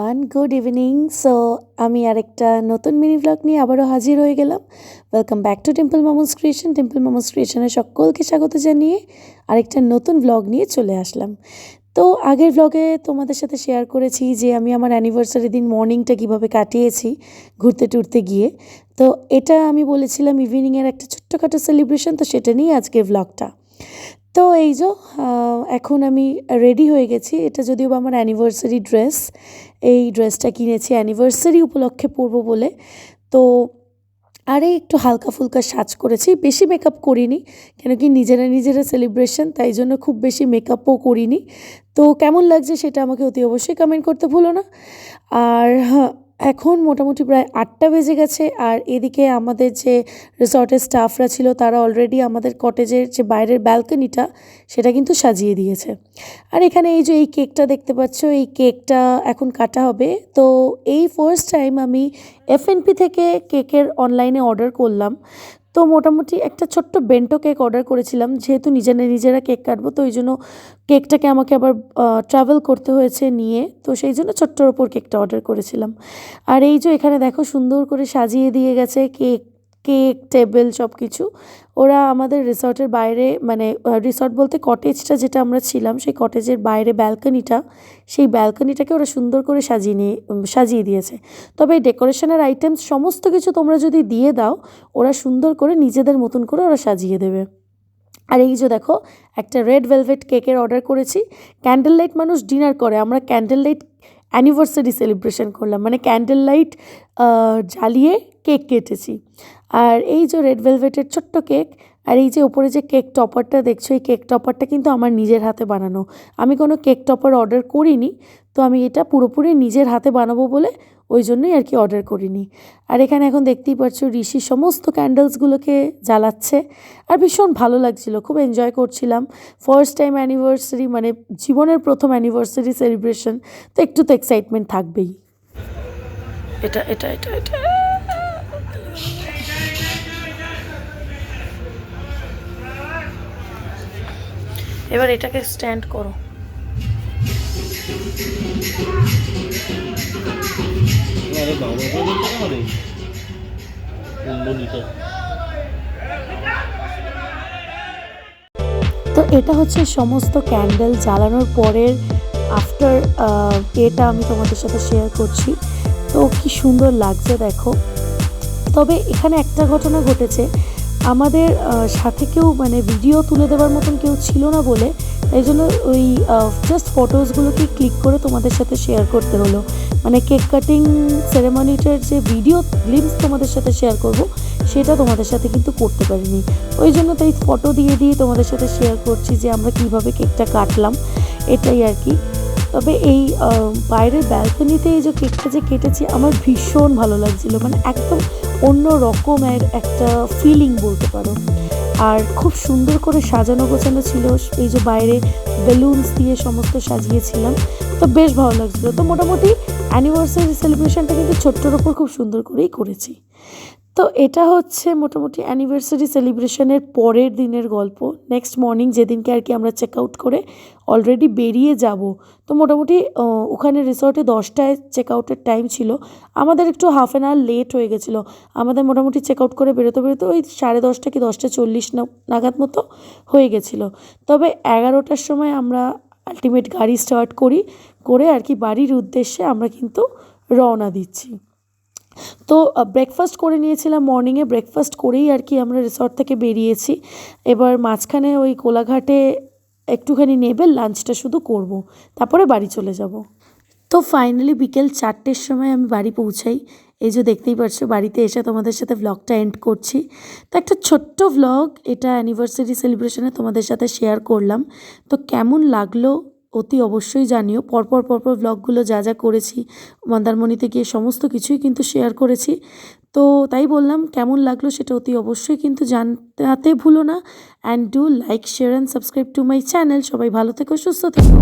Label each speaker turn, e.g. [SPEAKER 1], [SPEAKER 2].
[SPEAKER 1] Everyone, good evening. So আমি আরেকটা নতুন মিনি ব্লগ নিয়ে আবারও হাজির হয়ে গেলাম। Welcome back to temple momos creation. Temple momos ক্রিয়েশনের সকলকে স্বাগত জানিয়ে আরেকটা নতুন ব্লগ নিয়ে চলে আসলাম। তো আগের ব্লগে তোমাদের সাথে শেয়ার করেছি যে আমি আমার অ্যানিভার্সারি দিন মর্নিংটা কীভাবে কাটিয়েছি ঘুরতে টুরতে গিয়ে। তো এটা আমি বলেছিলাম ইভিনিংয়ের একটা ছোট্টখাটো সেলিব্রেশন, তো সেটা নিয়ে আজকের ব্লগটা। তো এই যে এখন আমি রেডি হয়ে গেছি। এটা যদিও বা আমার অ্যানিভার্সারি ড্রেস, এই ড্রেসটা কিনেছি অ্যানিভার্সারি উপলক্ষে পরবো বলে। তো আরে একটু হালকা ফুলকা সাজ করেছি, বেশি মেকআপ করিনি, কেন কি নিজেরা সেলিব্রেশন, তাই জন্য খুব বেশি মেকআপও করিনি। তো কেমন লাগছে সেটা আমাকে অতি অবশ্যই কমেন্ট করতে ভুলো না। আর এখন মোটামুটি প্রায় 8টা বেজে গেছে। আর এদিকে আমাদের যে রিসর্টের স্টাফরা ছিল তারা অলরেডি আমাদের কটেজের যে বাইরের ব্যালকনিটা সেটা কিন্তু সাজিয়ে দিয়েছে। আর এখানে এই যে এই কেকটা দেখতে পাচ্ছ, এই কেকটা এখন কাটা হবে। তো এই ফার্স্ট টাইম আমি এফএনপি থেকে কেকের অনলাইনে অর্ডার করলাম। তো মোটামুটি একটা ছোট্ট বেন্টো কেক অর্ডার করেছিলাম, যেহেতু নিজেরা কেক কাটবো, তো ওই জন্য কেকটাকে আমাকে আবার ট্রাভেল করতে হয়েছে নিয়ে, তো সেই জন্য ছোট্টর ওপর কেকটা অর্ডার করেছিলাম। আর এই যে এখানে দেখো সুন্দর করে সাজিয়ে দিয়ে গেছে কেক টেবিল সব কিছু। ওরা আমাদের রিসর্টের বাইরে, মানে রিসর্ট বলতে কটেজটা যেটা আমরা ছিলাম সেই কটেজের বাইরে ব্যালকনিটা, সেই ব্যালকনিটাকে ওরা সুন্দর করে সাজিয়ে দিয়েছে। তবে এই ডেকোরেশনের আইটেমস সমস্ত কিছু তোমরা যদি দিয়ে দাও, ওরা সুন্দর করে নিজেদের মতন করে ওরা সাজিয়ে দেবে। আর এই যে দেখো একটা রেড ভেলভেট কেকের অর্ডার করেছি। ক্যান্ডেল লাইট মানুষ ডিনার করে, আমরা ক্যান্ডেল লাইট অ্যানিভার্সারি সেলিব্রেশন করলাম, মানে ক্যান্ডেল লাইট জ্বালিয়ে কেক কেটেছি। আর এই যে রেড ভেলভেটের ছোট্ট কেক, আর এই যে ওপরে যে কেক টপারটা দেখছো, এই কেক টপারটা কিন্তু আমার নিজের হাতে বানানো। আমি কোনো কেক টপার অর্ডার করিনি, তো আমি এটা পুরোপুরি নিজের হাতে বানাবো বলে ওই জন্যই আর কি অর্ডার করিনি। আর এখানে এখন দেখতেই পাচ্ছ ঋষি সমস্ত ক্যান্ডেলসগুলোকে জ্বালাচ্ছে। আর ভীষণ ভালো লাগছিল, খুব এনজয় করছিলাম। ফার্স্ট টাইম অ্যানিভার্সারি, মানে জীবনের প্রথম অ্যানিভার্সারি সেলিব্রেশন, তো একটু তো এক্সাইটমেন্ট থাকবেই। এটা এটা এটা এটা এবার এটাকে স্ট্যান্ড করো। তো এটা হচ্ছে সমস্ত ক্যান্ডেল জ্বালানোর পরের আফটার এটা আমি তোমাদের সাথে শেয়ার করছি। তো কি সুন্দর লাগছে দেখো। তবে এখানে একটা ঘটনা ঘটেছে, আমাদের সাথে কেউ মানে ভিডিও তুলে দেওয়ার মতন কেউ ছিল না বলে, তাই জন্য ওই জাস্ট ফটোসগুলোকে ক্লিক করে তোমাদের সাথে শেয়ার করতে হলো। মানে কেক কাটিং সেরেমনিটার যে ভিডিও গ্লিমস তোমাদের সাথে শেয়ার করব, সেটা তোমাদের সাথে কিন্তু করতে পারিনি। ওই জন্য তাই ফটো দিয়ে তোমাদের সাথে শেয়ার করছি যে আমরা কিভাবে কেকটা কাটলাম, এটাই আর কি। তবে এই বাইরের ব্যালকনিতে এই যে কেকটা যে কেটেছি, আমার ভীষণ ভালো লাগছিল, মানে একদম অন্য রকমের একটা ফিলিং বলতে পারো। আর খুব সুন্দর করে সাজানো গোছানো ছিল, এই যে বাইরে বেলুনস দিয়ে সমস্ত সাজিয়েছিলাম, তো বেশ ভালো লাগছিল। তো মোটামুটি অ্যানিভার্সারি সেলিব্রেশনটা কিন্তু ছোট্টর ওপর খুব সুন্দর করেই করেছি। তো এটা হচ্ছে মোটামুটি অ্যানিভার্সারি সেলিব্রেশনের পরের দিনের গল্প। নেক্সট মর্নিং যেদিনকে আর কি আমরা চেক আউট করে অলরেডি বেরিয়ে যাব, তো মোটামুটি ওখানে রিসর্টে 10টায় চেক আউটের টাইম ছিল, আমাদের একটু হাফ অ্যান আওয়ার লেট হয়ে গেছিলো। আমাদের মোটামুটি চেক আউট করে বেরোতে ওই 10:30 কি 10:40 নাগাদ মতো হয়ে গেছিলো। তবে 11টার সময় আমরা আলটিমেট গাড়ি স্টার্ট করে আর কি বাড়ির উদ্দেশ্যে আমরা কিন্তু রওনা দিচ্ছি। তো ব্রেকফাস্ট করে নিয়েছিলাম, মর্নিংয়ে ব্রেকফাস্ট করেই আর কি আমরা রিসর্ট থেকে বেরিয়েছি। এবার মাঝখানে ওই কোলাঘাটে একটুখানি নেবে লাঞ্চটা শুধু করব, তারপরে বাড়ি চলে যাব। তো ফাইনালি বিকেল 4টের সময় আমি বাড়ি পৌঁছাই। এই যে দেখতেই পাচ্ছ, বাড়িতে এসে তোমাদের সাথে ব্লগটা এন্ড করছি। তো একটা ছোট্ট ব্লগ এটা অ্যানিভার্সারি সেলিব্রেশনে তোমাদের সাথে শেয়ার করলাম। তো কেমন লাগলো অতি অবশ্যই জানিও। পরপর ব্লগগুলো যা করেছি মন্দারমণিতে গিয়ে সমস্ত কিছুই কিন্তু শেয়ার করেছি। তো তাই বললাম কেমন লাগলো সেটা অতি অবশ্যই কিন্তু জানাতে ভুলো না। And do like, share and subscribe to my channel. সবাই ভালো থেকো, সুস্থ থেকো।